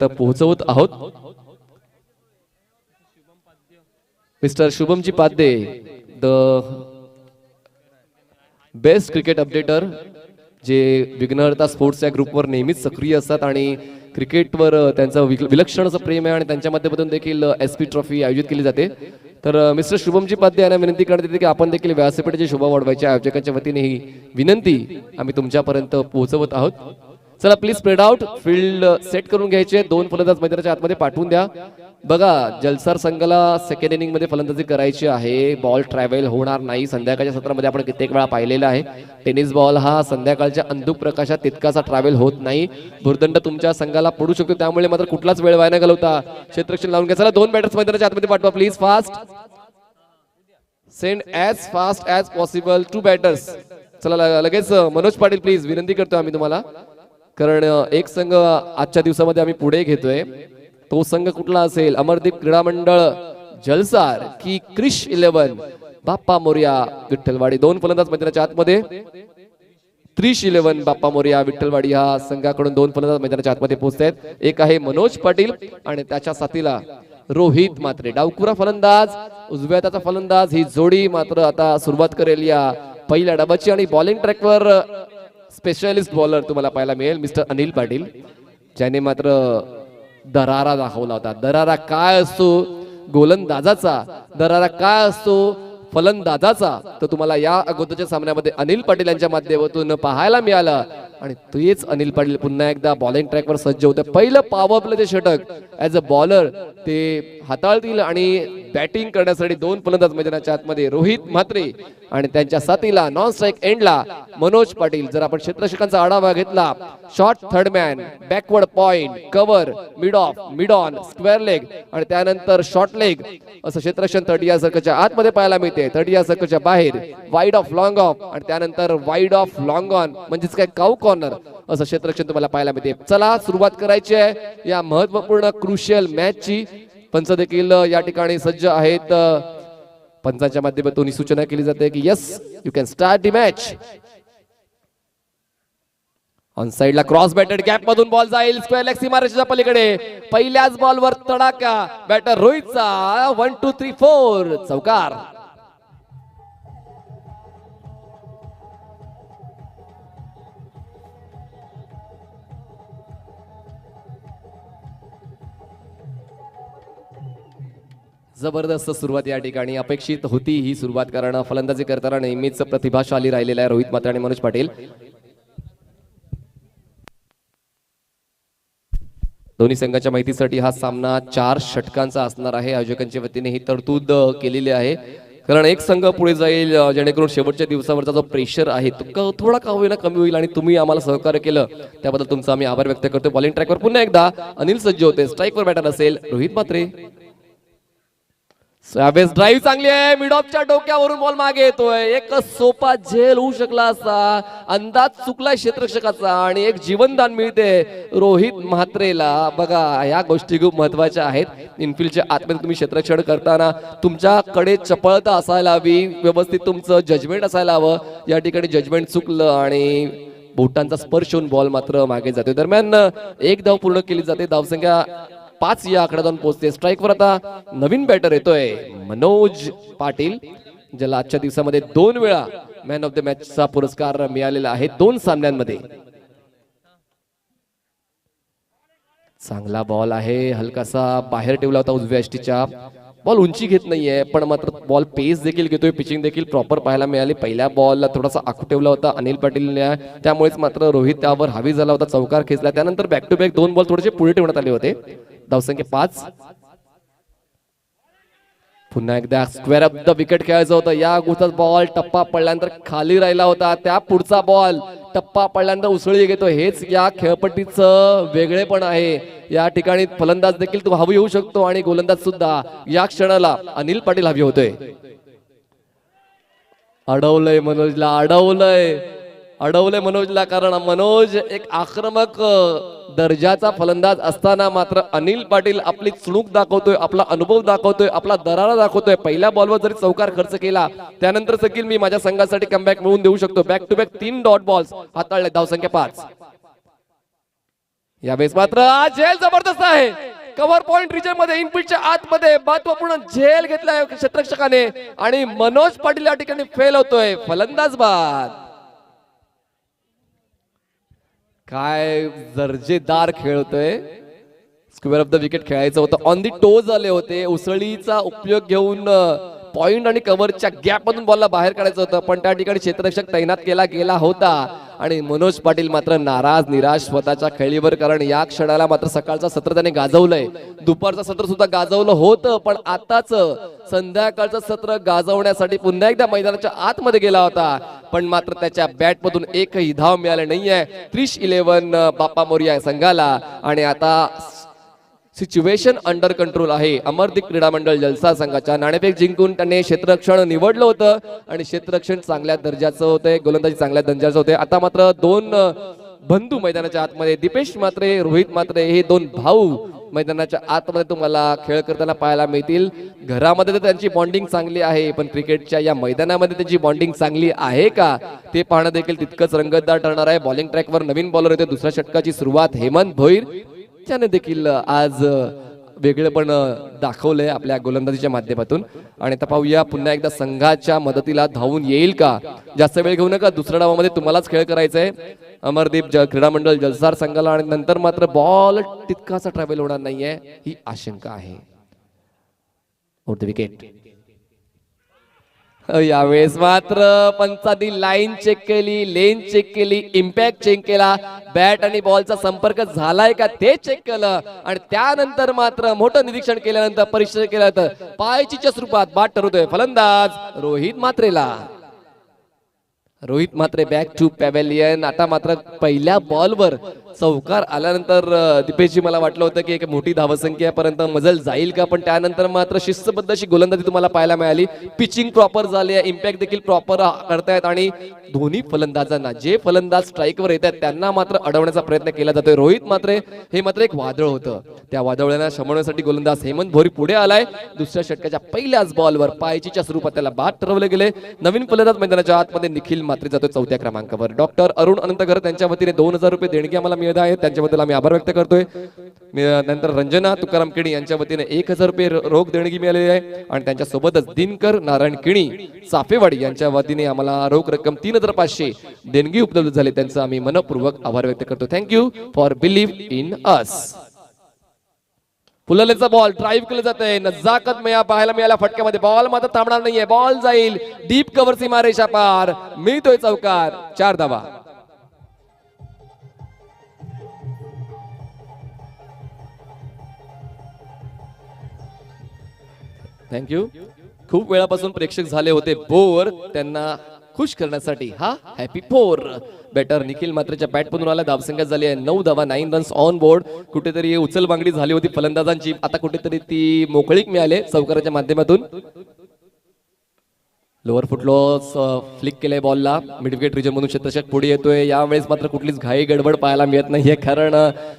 तर पोहोचवत आहोत. मिस्टर शुभमजी Padhye, the best cricket updater, जे विघ्नहर्ता स्पोर्ट्स या ग्रुपवर नेहमीच सक्रिय असतात आणि क्रिकेटवर त्यांचं विलक्षण असं प्रेम आहे आणि त्यांच्या माध्यमातून देखील SP ट्रॉफी आयोजित केली जाते. तर मिस्टर शुभमजी पाध्ये यांना विनंती करण्यात येते की आपण देखील व्यासपीठाची शोभा वाढवायच्या आयोजकांच्या वतीने ही विनंती आम्ही तुमच्यापर्यंत पोहोचवत आहोत. चला please spread out. Field set करून घ्यायचे. 2 फलंदाज मैदानाच्या आतमध्ये पाठवून द्या. बघा, जलसार संघाला सेकंड इनिंग मध्ये फलंदाजी करायची आहे. बॉल ट्रॅव्हल होणार नाही. संध्याकाळच्या सत्रामध्ये आपण कित्येक वेळा पाहिलेला आहे, टेनिस बॉल हा संध्याकाळच्या अंधुक प्रकाशात तितकासा ट्रॅव्हल होत नाही. भुर्दंड तुमच्या संघाला पडू शकतो, त्यामुळे मात्र कुठलाच वेळ वाया न घालवता क्षेत्ररक्षण लावून घ्या. चला 2 बॅटर्स मैदानाच्या आतमध्ये पाठवा please. Fast send as fast as possible 2 batters. चला लगेच मनोज पाटील प्लीज, विनंती करतोय आम्ही तुम्हाला, कारण एक संघ आजच्या दिवसामध्ये आम्ही पुढे घेतोय. तो संघ कुठला असेल? अमरदीप क्रीडा मंडळ जलसार की क्रिश 11 बाप्पा मोरया विठ्ठलवाडी. 2 फलंदाज मैदानाच्या आतमध्ये. क्रिश 11 बाप्पा मोरया विठ्ठलवाडी हा संघाकडून 2 फलंदाज मैदानाच्या आतमध्ये पोहोचतात. एक आहे मनोज पाटील आणि त्याच्या साथीला रोहित म्हात्रे. डावकुरा फलंदाज, उजव्या हाताचा फलंदाज. ही जोडी मात्र आता सुरुवात करेल या पहिल्या डावाची आणि बॉलिंग ट्रॅकवर स्पेशलिस्ट बॉलर तुम्हाला पाहायला मिळेल मिस्टर अनिल पाटील, ज्याने मात्र दरारा दाखवला होता. दरारा काय असतो गोलंदाजाचा, दरारा काय असतो फलंदाजाचा, तर तुम्हाला या अगोदरच्या सामन्यामध्ये अनिल पाटील यांच्या माध्यमातून पाहायला मिळालं. आणि तेच अनिल पाटील पुन्हा एकदा बॉलिंग ट्रॅकवर सज्ज होते. पहिलं पॉवर प्लेचे षटक ऍज अ बॉलर ते हाताळतील आणि बॅटिंग करण्यासाठी 2 फलंदाज मैदानाच्या आतमध्ये रोहित म्हात्रे आणि त्यांच्या साथीला नॉन स्ट्राईक एंडला मनोज पाटील. जर आपण क्षेत्ररक्षकांचा आढावा घेतला, short third man, backward point, cover, mid of, mid on, square leg आणि त्यानंतर शॉर्ट लेग असं क्षेत्ररक्षण 30 या सर्कलच्या आतमध्ये पाहायला मिळते. 30 या सर्कलच्या बाहेर वाईड ऑफ लॉंग ऑफ आणि त्यानंतर वाईड ऑफ लॉंग ऑन म्हणजेच काय काऊ कॉर्नर असं क्षेत्ररक्षण तुम्हाला पाहायला मिळते. चला सुरुवात करायची आहे या महत्वपूर्ण क्रुशियल मॅचची. पंच देखील या ठिकाणी सज्ज आहेत. पंचांच्या माध्यमातून ही सूचना केली जाते की yes you can start the match. On साइडला क्रॉस बॅटेड गॅप मधून बॉल जाईल स्क्वेअर लेग सीमारेषेच्या पलीकडे. पहिल्याच बॉलवर तडाका बॅटर रोहितचा. 1 2 3 4 चौकार. जबरदस्त सुरुवात या ठिकाणी अपेक्षित होती ही सुरुवात, कारण फलंदाजी करताना नेहमीच प्रतिभाशाली राहिलेला आहे रोहित म्हात्रे आणि मनोज पाटील. दोन्ही संघाच्या माहितीसाठी हा सामना 4 षटकांचा असणार आहे. आयोजकांच्या वतीने ही तरतूद केलेली आहे, कारण एक संघ पुढे जाईल जेणेकरून शेवटच्या दिवसावरचा जो प्रेशर आहे तो थोडा का होईना कमी होईल. आणि तुम्ही आम्हाला सहकार्य केलं त्याबद्दल तुमचा आम्ही आभार व्यक्त करतो. बॉलिंग ट्रॅकवर पुन्हा एकदा अनिल सज्ज होते. स्ट्राईकवर बॅटर असेल रोहित म्हात्रे. सॅवेज ड्राईव्ह चांगली आहे. मिड ऑफच्या डोक्यावरून बॉल मागे येतोय. एक सोपा झेल होऊ शकला असता, अंदाज चुकला क्षेत्ररक्षकाचा आणि एक जीवनदान मिळते रोहित म्हात्रेला. बघा, या गोष्टी खूप महत्वाच्या आहेत. इनफिल्डच्या आतमध्ये तुम्ही क्षेत्ररक्षण करताना तुमच्याकडे चपळता असायला हवी, व्यवस्थित तुमचं जजमेंट असायला हवं. या ठिकाणी जजमेंट चुकलं आणि बोटांचा स्पर्श होऊन बॉल मात्र मागे जातोय. दरम्यान 1 धाव पूर्ण केली जाते. धावसंख्या 5 या आकड्यातून पोहोचते. स्ट्राईकवर आता नवीन बॅटर येतोय मनोज पाटील, ज्याला आजच्या दिवसामध्ये 2 वेळा मॅन ऑफ द मॅचचा पुरस्कार मिळालेला आहे 2 सामन्यांमध्ये. चांगला बॉल आहे, हलकासा बाहेर ठेवला होता उजव्या यष्टीच्या. बॉल उंची घेत नाहीये पण मात्र बॉल पेस देखील घेतोय. पिचिंग देखील प्रॉपर पाहायला मिळाली. पहिल्या बॉलला थोडासा आखू ठेवला होता अनिल पाटीलने, त्यामुळेच मात्र रोहित त्यावर हावी झाला होता, चौकार खेचला. त्यानंतर बॅक टू बॅक 2 बॉल थोडेसे पुढे ठेवण्यात आले होते. धावसंख्या 5. पुन्हा एकदा स्क्वेअर अप द विकेट खेळायचं होतं. या गुताच बॉल टप्पा पडल्यानंतर खाली राहिला होता. त्या पुढचा बॉल टप्पा पडल्यानंतर उसळी घेतो. हेच या खेळपट्टीचं वेगळेपण आहे. या ठिकाणी फलंदाज देखील तो हवी होऊ शकतो आणि गोलंदाज सुद्धा. या क्षणाला अनिल पाटील हवी होतोय. अडवलंय मनोजला, अडवलंय मनोजला, कारण मनोज एक आक्रमक दर्जाचा फलंदाज असताना मात्र अनिल पाटील आपली चुणूक दाखवतोय, आपला अनुभव दाखवतोय, आपला दरारा दाखवतोय. पहिल्या बॉलवर जरी चौकार खर्च केला त्यानंतर देखील मी माझ्या संघासाठी कमबॅक मिळवून देऊ शकतो. Back to back 3 dot balls हाताळले. धावसंख्या 5. यावेळेस मात्र झेल जबरदस्त आहे. कव्हर पॉइंट रिजन मध्ये इनफिल्डच्या आतमध्ये महत्वपूर्ण झेल घेतलाय क्षेत्ररक्षकाने आणि मनोज पाटील या ठिकाणी फेल होतोय. फलंदाज बाद. काय दर्जेदार खेळ होतोय. स्क्वेअर ऑफ द विकेट खेळायचं होतं. ऑन दी टोज आले होते. उसळीचा उपयोग घेऊन पॉइंट आणि कव्हरच्या गॅप मधून बॉलला बाहेर काढायचं होतं, पण त्या ठिकाणी क्षेत्ररक्षक तैनात केला गेला होता आणि मनोज पाटील मात्र नाराज निराश स्वतःच्या खेळीवर. कारण या क्षणाला मात्र सकाळचं सत्र त्याने गाजवलंय, दुपारचं सत्र सुद्धा गाजवलं होतं, पण आताच संध्याकाळचं सत्र गाजवण्यासाठी पुन्हा एकदा मैदानाच्या आतमध्ये गेला होता, पण मात्र त्याच्या बॅट मधून एकही धाव मिळाले नाहीये. 30-11 बाप्पा मोरया संघाला. आणि आता सिच्युएशन अंडर कंट्रोल आहे अमरदीप क्रीडा मंडळ जलसा संघाच्या. नाणेफेक जिंकून त्यांनी क्षेत्ररक्षण निवडलं होतं आणि क्षेत्ररक्षण चांगल्या दर्जाचं होतंय, गोलंदाजी चांगल्या दर्जाचं होते. आता मात्र दोन बंधू मैदानाच्या आतमध्ये, दीपेश मात्रे, रोहित मात्रे, हे दोन भाऊ मैदानाच्या आतमध्ये तुम्हाला खेळ करताना पाहायला मिळतील. घरामध्ये तर त्यांची बॉन्डिंग चांगली आहे, पण क्रिकेटच्या या मैदानामध्ये त्यांची बॉन्डिंग चांगली आहे का ते पाहणं देखील तितकंच रंगतदार ठरणार आहे. बॉलिंग ट्रॅकवर नवीन बॉलर येते. दुसऱ्या षटकाची सुरुवात हेमंत भोईर त्याने देखील आज वेगळेपण दाखवलंय आपल्या गोलंदाजीच्या माध्यमातून. आणि आता पाहूया पुन्हा एकदा संघाच्या मदतीला धावून येईल का. जास्त वेळ घेऊ नका, दुसऱ्या डावामध्ये तुम्हालाच खेळ करायचा आहे अमरदीप क्रीडा मंडळ जलसार संघाला. आणि नंतर मात्र बॉल तितकासा ट्रॅव्हल होणार नाहीये ही आशंका आहे. The wicket. यावेळेस मात्र पंचांनी लाईन चेक केली, लेन चेक केली, इम्पॅक्ट चेक केला, बॅट आणि बॉलचा संपर्क झालाय का ते चेक केलं आणि त्यानंतर मात्र मोठं निरीक्षण केल्यानंतर परीक्षण केल्यानंतर पायचीच्या स्वरूपात बाद ठरवतोय फलंदाज रोहित मात्रेला. रोहित मात्रे बॅक टू पॅव्हेलियन. आता मात्र पहिल्या बॉलवर चौकार आल्यानंतर दीपेशजी मला वाटलं होतं की एक मोठी धावसंख्यापर्यंत मजल जाईल का, पण त्यानंतर मात्र शिस्तबद्ध अशी गोलंदाजी तुम्हाला पाहायला मिळाली. पिचिंग प्रॉपर झाली आहे, इम्पॅक्ट देखील प्रॉपर करतायत आणि दोन्ही फलंदाजांना, जे फलंदाज स्ट्राईकवर येतात त्यांना मात्र अडवण्याचा प्रयत्न केला जातोय. रोहित मात्रे हे मात्र एक वादळ होतं, त्या वादळाला शमवण्यासाठी गोलंदाज हेमंत भोरी पुढे आलाय. दुसऱ्या षटकाच्या पहिल्याच बॉलवर पायचीच्या स्वरूपात त्याला बाद ठरवले गेले. नवीन फलंदाज मैदानाच्या आतमध्ये निखिल मात्रे जातो चौथ्या क्रमांकावर. डॉक्टर अरुण अनंतकर त्यांच्या वतीने 2000 रुपये देणगी आम्हाला मिळत आहे, त्यांच्याबद्दल आम्ही आभार व्यक्त करतोय. नंतर रंजना तुकाराम किणी यांच्या वतीने 1000 रुपये रोख देणगी मिळालेली आहे आणि त्यांच्या सोबतच दिनकर नारायण किणी चाफेवाडी यांच्या वतीने आम्हाला रोख रक्कम 3500 देणगी उपलब्ध झाली, त्यांचा आम्ही मनपूर्वक आभार व्यक्त करतो. Thank you for believe in us. फुललेचा बॉल ड्राईव्ह केलं जातंय. नजाकत मिया पाहायला मिळाला फटक्यामध्ये. बॉल मात्र थांबणार नाहीये, बॉल जाईल डीप कव्हर सीमारेषा पार. मिळतोय चौकार. 4 धावा. थँक्यू. खूप वेळापासून प्रेक्षक झाले होते बोर, त्यांना खुश करण्यासाठी हा हॅपी 4. बॅटर निखिल मात्रेच्या बॅट मधून आला. धावसंख्या झाली आहे 9 धावा, 9 रन्स ऑन बोर्ड. कुठेतरी उचलबांगडी झाली होती फलंदाजांची, आता कुठेतरी ती मोकळीक मिळाली चौकाराच्या माध्यमातून. लोअर फुटलॉस फ्लिक केलंय बॉलला. मिड विकेट रिजन मधून क्षेत्ररक्षक पुढे येतोय. यावेळेस मात्र कुठलीच घाई गडबड पाहायला मिळत नाहीये, कारण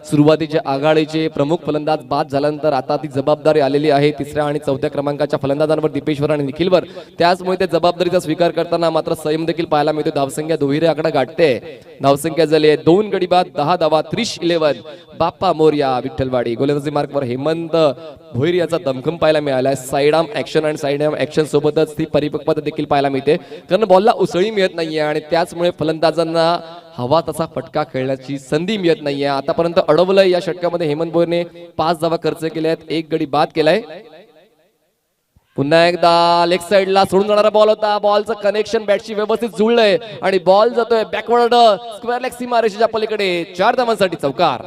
सुरुवातीचे आघाडीचे प्रमुख फलंदाज बाद झाल्यानंतर आता ती जबाबदारी आलेली आहे 3ऱ्या आणि 4थ्या क्रमांकाच्या फलंदाजांवर, दीपेश्वर आणि निखिलवर. त्याचमुळे त्या जबाबदारीचा स्वीकार करताना मात्र संयम देखील पाहायला मिळतो. धावसंख्या दुहेरी आकडा गाठते. धावसंख्या झाली आहे 2 गडी बाद, 10 धावा. 30-11 बाप्पा मोरया विठ्ठलवाडी. गोलंदाजी मार्कवर हेमंत भोईर याचा दमखम पाहायला मिळाला. साइड आर्म ऍक्शन आणि साइड आर्म ऍक्शन सोबतच ती परिपक्वता देखील पाहायला मिळते, कारण बॉलला उसळी मिळत नाहीये आणि त्याचमुळे फलंदाजांना हवा तसा फटका खेळण्याची संधी मिळत नाहीये. आतापर्यंत अडवलंय या षटकामध्ये हेमंत भोईरने 5 धावा खर्च केल्या आहेत, 1 गडी बाद केलाय. पुन्हा एकदा लेग साइडला सोडून जाणारा बॉल होता. बॉलचं कनेक्शन बॅटशी व्यवस्थित जुळलंय आणि बॉल जातोय बॅकवर्ड स्क्वेअर लेग सीमारेषेच्या पलीकडे. 4 धावांसाठी चौकार.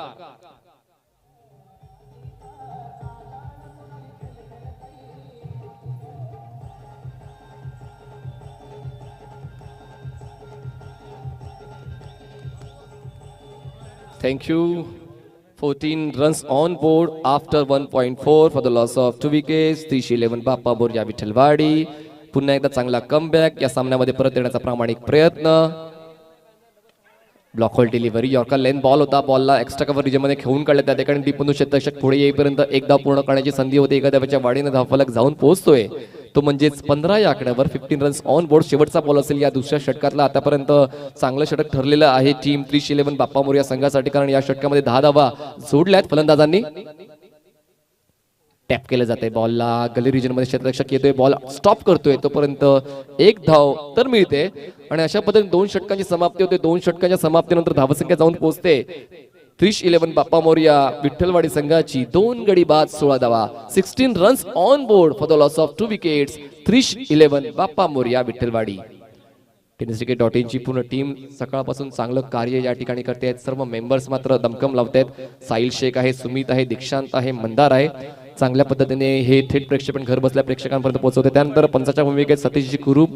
Thank you. 14 runs on board after 1.4 for the loss of 2 wickets. 30-11 Bappa Morya Vitthalwadi. पुन्हा एकदा चांगला कमबॅक. या सामन्यामध्ये परत येण्याचा प्रामाणिक प्रयत्न. Block hole delivery. Yorker length ball होता, बॉलला एक्स्ट्रा कव्हर रिजनमध्ये खेळून काढले. त्या ठिकाणी दीप मधून क्षेत्ररक्षक पुढे येईपर्यंत 1 धाव पूर्ण करण्याची संधी होती. एका धावेच्या वाढीने धावफलक जाऊन पोहोचतोय. तो म्हणजेच 15 या आकड्यावर 15 रन्स ऑन बोर्ड. शेवटचा बॉल असेल या दुसऱ्या षटकातला. आतापर्यंत चांगलं षटक ठरलेलं आहे टीम 311 बाप्पा मोरया संघासाठी, कारण या षटकामध्ये 10 धावा जोडल्यात फलंदाजांनी. टॅप केलं जाते बॉलला, गली रिजन मध्ये क्षेत्ररक्षक येतोय, बॉल स्टॉप करतोय, तोपर्यंत एक धाव तर मिळते. आणि अशा पद्धतीने 2 षटकांची समाप्ती होते. 2 षटकांच्या समाप्तीनंतर धावसंख्या जाऊन पोहोचते 311 बाप्पा मोरया विठ्ठलवाडी संघाची 2 गडी बाद 16 धावा. 16 runs on board for the loss of 2 wickets. 311 Bappa Morya Vitthalwadi. tenniscricket.in ची पूर्ण टीम सकाळपासून चांगलं कार्य या ठिकाणी करते आहेत. सर्व मेंबर्स मात्र दमकम लावतायत. साहिल शेख आहे, सुमित आहे, दीक्षांत आहे, मंदार आहे. चांगल्या पद्धतीने हे थेट प्रेक्षेपण घर बसल्या प्रेक्षकांपर्यंत पोहोचवते. त्यानंतर पंचाच्या भूमिकेत सतीशजी कुरूप,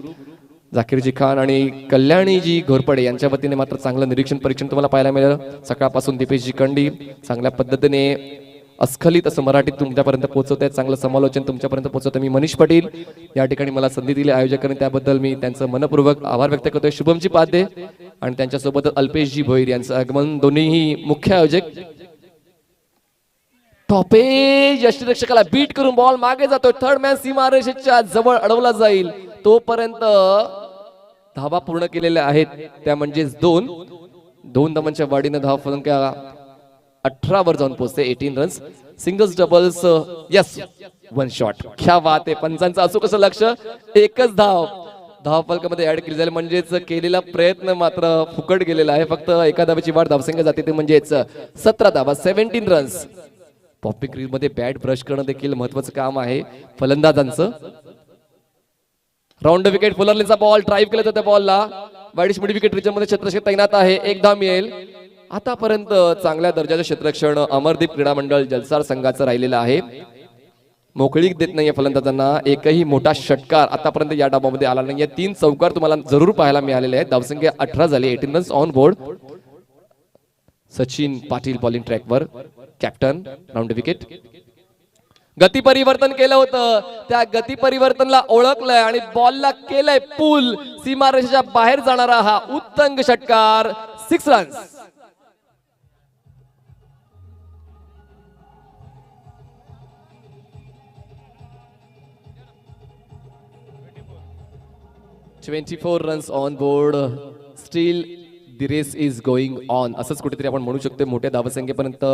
जाकीरजी खान आणि कल्याणीजी घोरपडे यांच्या वतीने मात्र चांगलं निरीक्षण परीक्षण तुम्हाला पाहायला मिळालं. सकाळपासून दीपेशजी कंडी चांगल्या पद्धतीने अस्खलित असं मराठीत तुमच्यापर्यंत पोहोचवत आहेत. चांगलं समालोचन तुमच्यापर्यंत पोहोचवतं. मी मनीष पाटील या ठिकाणी मला संधी दिली आयोजकांनी, त्याबद्दल मी त्यांचं मनपूर्वक आभार व्यक्त करतोय. शुभमजी पाध्ये आणि त्यांच्यासोबत अल्पेशजी भोईर यांचं आगमन, दोन्हीही मुख्य आयोजक. टॉपेज यष्टीरक्षकाला बीट करून बॉल मागे जातोय. थर्ड मॅन सीमारेषेच्या जवळ अडवला जाईल. तोपर्यंत धावा पूर्ण केलेल्या आहेत, त्या म्हणजेच 2 धावांच्या वाढीने धाव फलंदाज 18 वर जाऊन पोहोचते. 18 runs. Singles doubles yes 1 shot. क्या बात आहे. पंचांचं असो कसं लक्ष, एकच धाव धावफलकामध्ये ऍड केली जाईल, म्हणजेच केलेला प्रयत्न मात्र फुकट गेलेला आहे. फक्त एका धावेची वाढ धावसंख्या जाते, ते म्हणजेच 17 धावा 17 रन्स. पॉपिंग क्रीज मध्ये बॅट ब्रश करणं देखील महत्वाचं काम आहे फलंदाजांचं. राऊंड विकेट फुलरलीचा बॉल ड्राईव्ह केला जातो बॉलला. वाईडिश मिड विकेट रिजन मध्ये क्षेत्ररक्षक तैनात आहे. एक धाव मिळेल. आतापर्यंत चांगल्या दर्जाचं क्षेत्ररक्षण अमरदीप क्रीडा मंडळ जलसार संघाचं राहिलेलं आहे. मोकळीक देत नाहीये फलंदाजांना. एकही मोठा षटकार आतापर्यंत या डावामध्ये आला नाहीये. 3 चौकार तुम्हाला जरूर पाहायला मिळालेले आहेत. धावसंख्या 18 झाली. 18 runs on board. Sachin Patil bowling ट्रॅकवर, कॅप्टन. Round wicket. गती परिवर्तन केलं होतं, त्या गती परिवर्तनला ओळखलंय आणि बॉलला केलंय पूल. सीमारेषेच्या बाहेर जाणारा हा उत्तंग षटकार. 6 runs. "24 runs on board. Still the race is going on" असंच कुठेतरी आपण म्हणू शकतो. मोठ्या धावसंख्येपर्यंत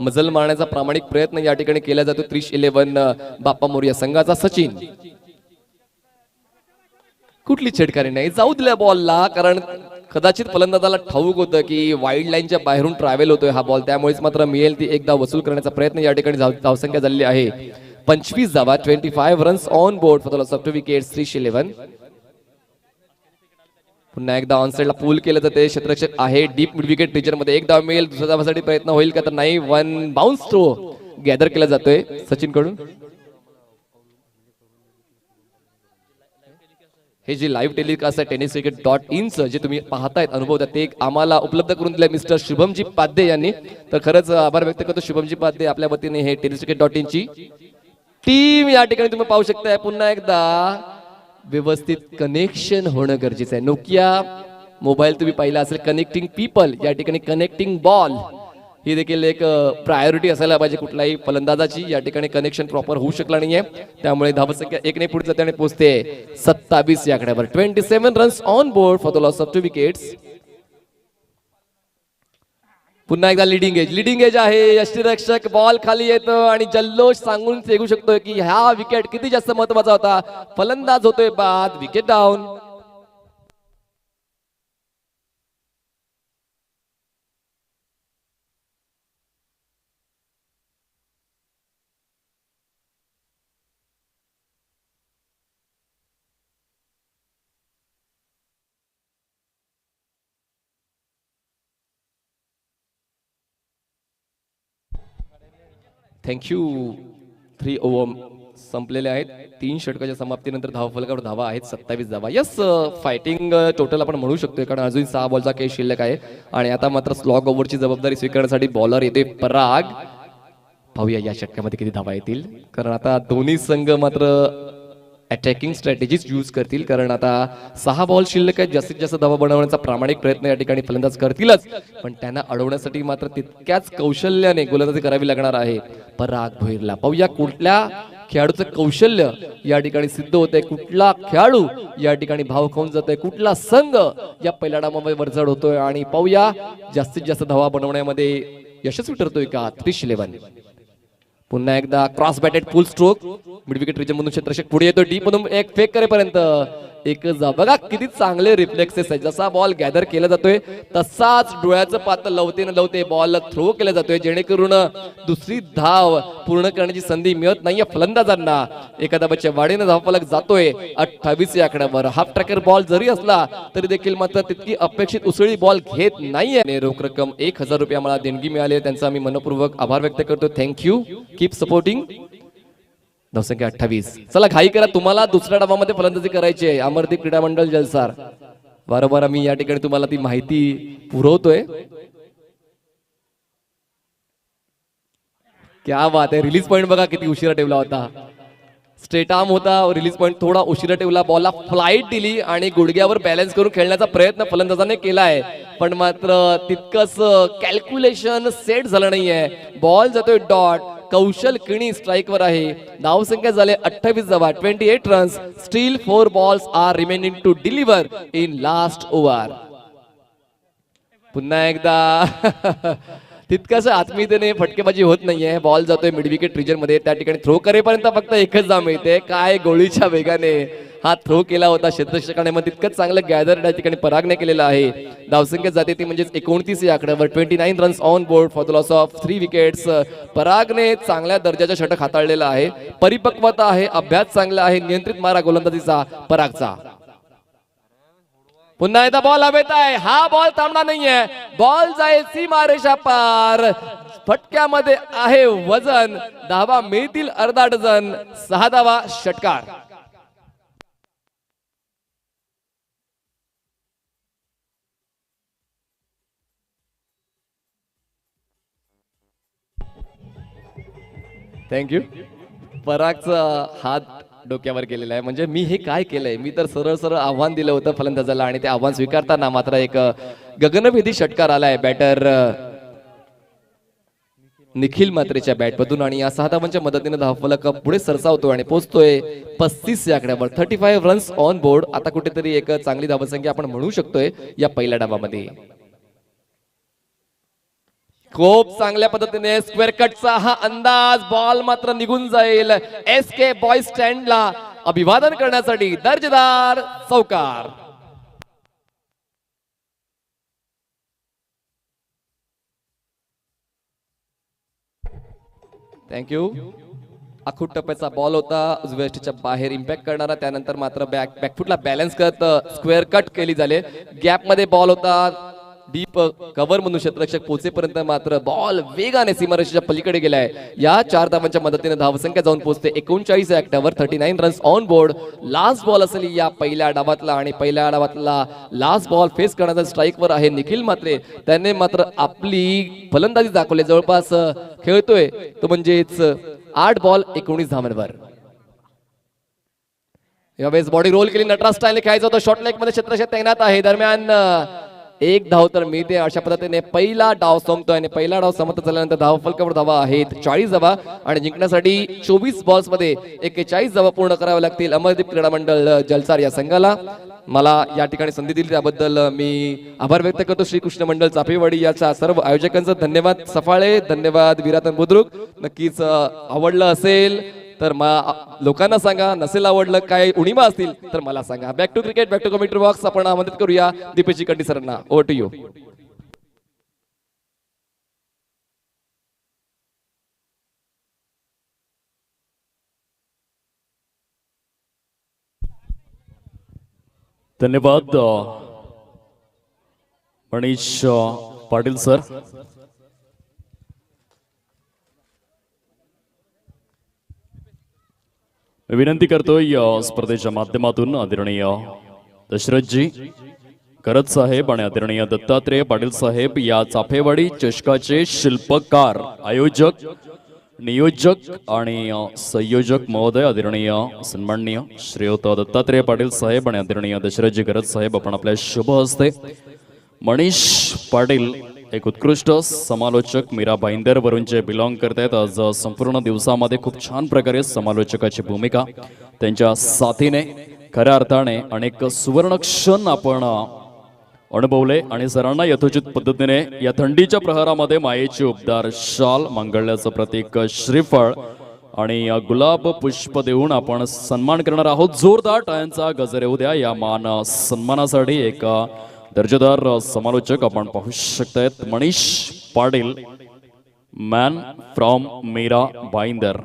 मजल मारण्याचा प्रामाणिक प्रयत्न या ठिकाणी केला जातो 311 बाप्पा मोरया संघाचा. सचिन कुठली छेडखानी नाही, जाऊ दिल्या बॉलला, कारण कदाचित फलंदाजाला ठाऊक होतं की वाईड लाईनच्या बाहेरून ट्रॅव्हल होतोय हा बॉल, त्यामुळेच मात्र मिळेल ती एकदा वसूल करण्याचा प्रयत्न या ठिकाणी धावसंख्या झालेली आहे 25 धावा. 25 runs on board for the loss of 2 wickets. 311. पुन्हा एकदा ऑन साइडला पूल केलं जाते. क्षेत्ररक्षक आहे डीप मिड विकेट रिजन मध्ये. एक धाव मिळेल. दुसऱ्या धावासाठी प्रयत्न होईल का तर नाही. 1 बाउन्स थ्रो गॅदर केला जातोय सचिन कडून. हे जे लाईव्ह टेलिकास्ट आहे tenniscricket.in जे तुम्ही पाहतायत अनुभवतात ते आम्हाला उपलब्ध करून दिले मिस्टर शुभमजी पाध्ये यांनी. तर खरंच आभार व्यक्त करतो शुभमजी पाध्ये आपल्या वतीने. हे tenniscricket.in ची टीम या ठिकाणी तुम्ही पाहू शकताय. पुन्हा एकदा व्यवस्थित कनेक्शन होणं गरजेचं आहे. नोकिया मोबाईल तुम्ही पाहिला असेल. कनेक्टिंग पीपल, या ठिकाणी कनेक्टिंग बॉल ही देखील एक प्रायोरिटी असायला पाहिजे कुठल्याही फलंदाजाची. या ठिकाणी कनेक्शन प्रॉपर होऊ शकला नाहीये, त्यामुळे धावसंख्या 1 ने पुढे जाते आणि पोहोचते 27 या आकड्यावर. 27 runs on board for the loss of 2 wickets. पुन्हा एकदा लिडिंग एज आहे. यष्टीरक्षक बॉल खाली येतो आणि जल्लोष सांगून सांगू शकतोय की हा विकेट किती जास्त महत्वाचा होता. फलंदाज होतोय बाद. Wicket down. थँक्यू. 3 ओव्हर संपलेले आहेत. 3 षटकाच्या समाप्तीनंतर धावफलकावर धावा आहेत 27 धावा. यस, फायटिंग टोटल आपण म्हणू शकतोय, कारण अजून 6 बॉलचा काही शिल्लक आहे. आणि आता मात्र स्लॉग ओव्हरची जबाबदारी स्वीकारण्यासाठी बॉलर येते पराग. पाहूया या षटकामध्ये किती धावा येतील, कारण आता दोन्ही संघ मात्र अटॅकिंग स्ट्रॅटेजीज यूज करतील, कारण आता 6 बॉल शिल्लक आहेत. जास्तीत जास्त धावा बनवण्याचा प्रामाणिक प्रयत्न या ठिकाणी फलंदाज करतीलच, पण त्यांना अडवण्यासाठी मात्र तितक्याच कौशल्याने गोलंदाजी करावी लागणार आहे पराग भोईरला. पाहूया कुठल्या खेळाडूचं कौशल्य या ठिकाणी सिद्ध होतंय, कुठला खेळाडू या ठिकाणी भाव खाऊन जातोय, कुठला संघ या पहिल्या डावामध्ये वरचढ होतोय आणि पाहूया जास्तीत जास्त धावा बनवण्यामध्ये यशस्वी ठरतोय का त्रिश 11. पुन्हा एकदा cross batted full stroke mid wicket region मधून क्षेत्ररक्षक पुढे येतो, डीप मधून एक फेक करेपर्यंत एकच जा. बघा किती चांगले रिफ्लेक्सेस आहे, जसा बॉल गॅदर केला जातोय तसाच डोळ्याचं पात लवते न लवते बॉल थ्रो केला जातोय, जेणेकरून दुसरी धाव पूर्ण करण्याची संधी मिळत नाहीये फलंदाजांना. एका धावाच्या वाढीने धावफलक जातोय 28 या आकड्यावर. हाफ ट्रॅकर बॉल जरी असला तरी देखील मात्र तितकी अपेक्षित उसळी बॉल घेत नाहीये. रोख रक्कम 1000 रुपये मला देणगी मिळाली, त्यांचा मी मनपूर्वक आभार व्यक्त करतो. Thank you, keep supporting. धावसंख्या 28. चला घाई करा, तुम्हाला दुसऱ्या डावामध्ये फलंदाजी करायची आहे. अमरदीप क्रीडा मंडळ जलसार, वारंवार मी या ठिकाणी तुम्हाला ती माहिती पुरवतोय. क्या बात आहे, रिलीज पॉइंट बघा किती उशिरा ठेवला होता. स्ट्रेट आर्म होता, रिलीज पॉइंट थोडा उशिरा ठेवला, बॉलला फ्लाईट दिली आणि गुडघ्यावर बॅलन्स करून खेळण्याचा प्रयत्न फलंदाजाने केलाय, पण मात्र तितकंच कॅल्क्युलेशन सेट झालं नाहीये. बॉल जातोय डॉट, कौशल किणी स्ट्राइक वर आहे. धावसंख्या झाले 28 धावा, 28 runs. Still 4 balls are remaining to deliver in last over. पुन्हा एकदा तितकंच आत्मीयतेने फटकेबाजी होत नाहीये. बॉल जातोय मिड विकेट रिजन मध्ये, त्या ठिकाणी थ्रो करेपर्यंत फक्त एकच धाव मिळते. काय गोळीच्या वेगाने हा थ्रो केला होता क्षेत्ररक्षकाने, मग तितकंच चांगलं गॅदर त्या ठिकाणी परागने केलेलं आहे. धावसंख्या जाते ती म्हणजे 29 या आकड्यावर. 29 runs on board for the loss of 3 wickets. परागने चांगल्या दर्जाचा षटक हाताळलेला आहे, परिपक्वता आहे, अभ्यास चांगला आहे, नियंत्रित मारा गोलंदाजीचा परागचा. पुन्हा एकदा बॉल हवेत आहे, हा बॉल थांबणार नाहीये, बॉल जाईल सीमारेषा पार. फटक्यामध्ये आहे वजन, धावा मिळतील अर्धा डझन. 6 धावा षटकार. थँक्यू. परागचा हात डोक्यावर केलेला आहे, म्हणजे मी हे काय केलंय, मी तर सरळ सरळ आव्हान दिलं होतं फलंदाजाला आणि ते आव्हान स्वीकारताना मात्र एक गगनभेदी षटकार आलाय बॅटर निखिल मात्रेच्या बॅटमधून आणि या 6 धावांच्या मदतीने धावफलक पुढे सरसावतो आणि पोहोचतोय 35 या आकड्यावर. 35 रन्स ऑन बोर्ड. आता कुठेतरी एक चांगली धावसंख्या आपण म्हणू शकतोय या पहिल्या डावामध्ये. खूप चांगल्या पद्धतीने स्क्वेअर कटचा हा अंदाज, बॉल मात्र निघून जाईल. SK बॉय स्टँडला अभिवादन करण्यासाठी दर्जेदार चौकार. थँक्यू. आखूट टप्प्याचा बॉल होता, उजव्या यष्टीच्या बाहेर इम्पॅक्ट करणारा, त्यानंतर मात्र बॅकफुटला बॅलन्स करत स्क्वेअर कट केली झाले. गॅप मध्ये बॉल होता, डीप कव्हर म्हणून क्षेत्ररक्षक पोहोचेपर्यंत मात्र बॉल वेगाने सीमारेषेच्या पलीकडे गेलाय. या 4 धावांच्या मदतीने धावसंख्या जाऊन पोहोचते 39 या आकड्यावर. 39 runs on board. Last ball असेल या पहिल्या डावातला आणि पहिल्या डावातला लास्ट बॉल फेस करण्याचा स्ट्राईकवर आहे निखिल मात्रे. त्याने मात्र आपली फलंदाजी दाखवली, जवळपास खेळतोय तो म्हणजेच 8 बॉल 19 धावांवर. यावेळेस बॉडी रोल केली, नटराज स्टाईलने खेळायचा होता. शॉर्ट लेग मध्ये क्षेत्ररक्षक तैनात आहे. दरम्यान एक धाव तर मिळते. अशा पद्धतीने पहिला डाव संपतोय आणि पहिला डाव समाप्त झाल्यानंतर धावफलकावर धावा आहेत 40 धावा आणि जिंकण्यासाठी 24 बॉल्स मध्ये 41 धावा पूर्ण कराव्या लागतील अमरदीप क्रीडा मंडळ जलसार या संघाला. मला या ठिकाणी संधी दिली त्याबद्दल मी आभार व्यक्त करतो. श्रीकृष्ण मंडळ चापेवाडी याच्या सर्व आयोजकांचं धन्यवाद. सफाळे धन्यवाद. विरातन बुद्रुक. नक्कीच आवडलं असेल तर लोकांना सांगा, नसेल आवडलं काय उणिमा असतील तर मला सांगा. Back to cricket, back to commentary box. आपण आमंत्रित करूया दीपेश कंडी सरांना. Over to you. धन्यवाद मनीष पाटील सर. विनंती करतोय या स्पर्धेच्या माध्यमातून आदरणीय दशरथजी करत साहेब आणि आदरणीय दत्तात्रेय पाटील साहेब या चाफेवाडी चषकाचे शिल्पकार, आयोजक, नियोजक आणि संयोजक महोदय आदरणीय सन्माननीय श्रीयुत दत्तात्रेय पाटील साहेब आणि आदरणीय दशरथजी करत साहेब आपण आपल्या शुभ हस्ते मनीष पाटील एक उत्कृष्ट समालोचक मीरा भाईंदर वरून जे बिलॉंग करतायत. आज संपूर्ण दिवसामध्ये खूप छान प्रकारे समालोचकाची भूमिका त्यांच्या साथीने खऱ्या अर्थाने अनेक सुवर्ण क्षण आपण अनुभवले आणि सरांना यथोचित पद्धतीने या थंडीच्या प्रहारामध्ये मायेची उबदार शाल, मांगल्याचं प्रतीक श्रीफळ आणि गुलाब पुष्प देऊन आपण सन्मान करणार आहोत. जोरदार टाळ्यांचा गजर येऊ द्या या मान सन्मानासाठी. एक दर्जेदार समालोचक आपण पाहू शकतायत. Manish Patil, man from Mira Bhayander.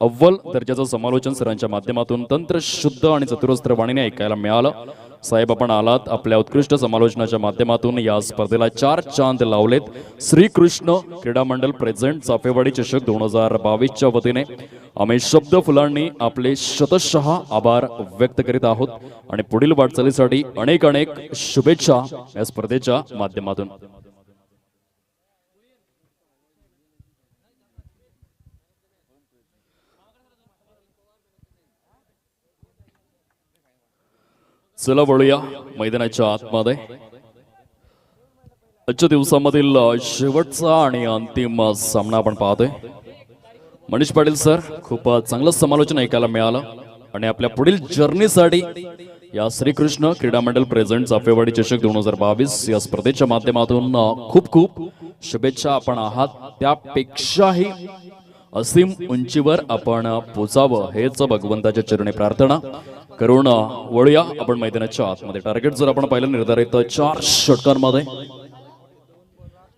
अव्वल दर्जाचं समालोचन सरांच्या माध्यमातून तंत्र शुद्ध आणि चतुरस्त्र वाणीने ऐकायला मिळालं. साहेब, आपण आलात. आपल्या उत्कृष्ट समालोचनाच्या माध्यमातून या स्पर्धेला 4 चांद लावलेत. श्रीकृष्ण क्रीडा मंडळ प्रेझेंट चाफेवाडी चषक 2022च्या वतीने आम्ही शब्द फुलांनी आपले शतशः आभार व्यक्त करीत आहोत आणि पुढील वाटचालीसाठी अनेक अनेक शुभेच्छा या स्पर्धेच्या माध्यमातून. चला वळूया मैदानाच्या आतमध्ये. आजच्या दिवसामधील शेवटचा आणि अंतिम सामना आपण पाहतोय. मनीष पाटील सर, खूप चांगलं समालोचन ऐकायला मिळालं आणि आपल्या पुढील जर्नीसाठी या श्रीकृष्ण क्रीडा मंडळ प्रेझेंट चाफेवाडी चषक 2022 या स्पर्धेच्या माध्यमातून खूप खूप शुभेच्छा. आपण आहात त्यापेक्षाही असीम उंचीवर आपण पोचावं हेच भगवंताच्या चरणी प्रार्थना करून वळूया आपण मैदानाच्या आतमध्ये. टार्गेट जर आपण पाहिलं निर्धारित 4 षटकांमध्ये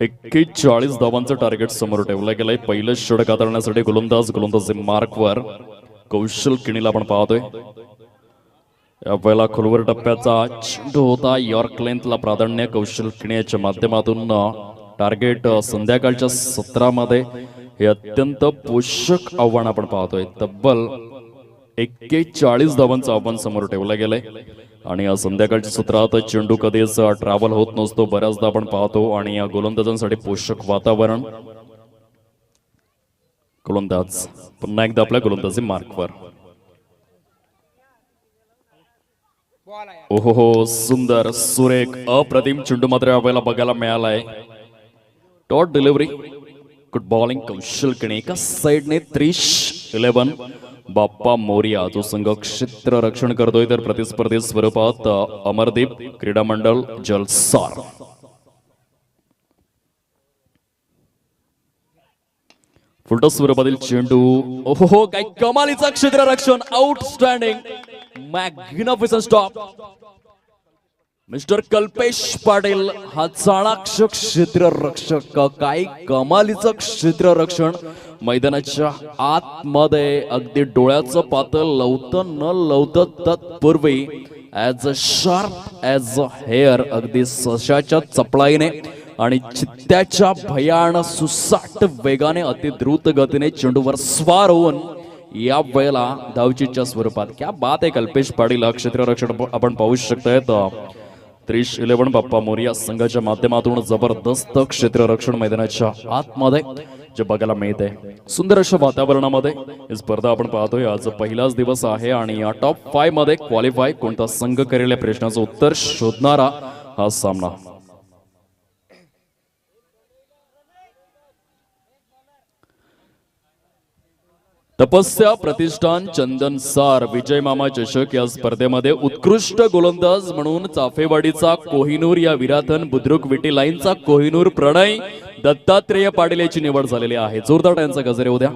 41 धावांचं टार्गेट समोर ठेवलं गेलंय. पहिलं षटक हाताळण्यासाठी गोलंदाजी मार्कवर कौशल किणीला आपण पाहतोय. या पहिला खोलवर टप्प्याचा चेंडू होता. यॉर्क लेंथला प्राधान्य कौशल किणीच्या माध्यमातून. टार्गेट संध्याकाळच्या सत्रामध्ये हे अत्यंत पोषक आव्हान आपण पाहतोय. तब्बल 41 धावांचं आव्हान समोर ठेवलं गेलंय आणि या संध्याकाळच्या सत्रात चेंडू कधीच ट्रॅव्हल होत नसतो, बऱ्याचदा आपण पाहतो. आणि या गोलंदाजांसाठी पोषक वातावरण. गोलंदाज पुन्हा एकदा आपल्या गोलंदाजी मार्कवर. ओहो, सुंदर, सुरेख, अप्रतिम चेंडू मात्र आपल्याला बघायला मिळालाय. डॉट डिलिव्हरी, गुड बॉलिंग कौशल किणी. एका साइडने 30-11 बाप्पा मोरिया जो संघ क्षेत्र रक्षण करतोय, तर प्रतिस्पर्धी स्वरूपात अमरदीप क्रीडा मंडळ जलसार. फुलटॉस स्वरूपातील चेंडू. ओहो, काय कमालीचा क्षेत्ररक्षण. Outstanding, magnificent stop. Mister Kalpesh Patil हा चाणाक्ष क्षेत्ररक्षक. काय कमालीचं क्षेत्ररक्षण. मैदानाच्या आतमध्ये अगदी डोळ्याचं पातळ लवतं न लवतं तत्पूर्वी as a sharp as a hair, अगदी सशाच्या चपळाईने आणि चित्त्याच्या भयान सुसाट वेगाने अति द्रुत गतीने चेंडूवर स्वार होऊन या वेळेला धावचीच्या स्वरूपात. क्या बात आहे कल्पेश पाटील. क्षेत्ररक्षण आपण पाहू शकताय. 30-11 बाप्पा मोरिया संघाच्या माध्यमातून जबरदस्त क्षेत्ररक्षण मैदानाच्या आतमध्ये जे बघायला मिळते. सुंदर अशा वातावरणामध्ये ही स्पर्धा आपण पाहतोय. आज पहिलाच दिवस आहे आणि या टॉप 5 मध्ये क्वालिफाय कोणता संघ करेल या प्रश्नाचं उत्तर शोधणारा हा सामना. तपस्या प्रतिष्ठान चंदनसार विजय मामा चषक या स्पर्धेमध्ये उत्कृष्ट गोलंदाज म्हणून चाफेवाडीचा कोहिनूर या विराथन बुद्रुक विटी लाईनचा कोहिनूर प्रणय दत्तात्रेय पाटील याची निवड झालेली आहे. जोरदार टाळ्यांचा गजर येऊ द्या.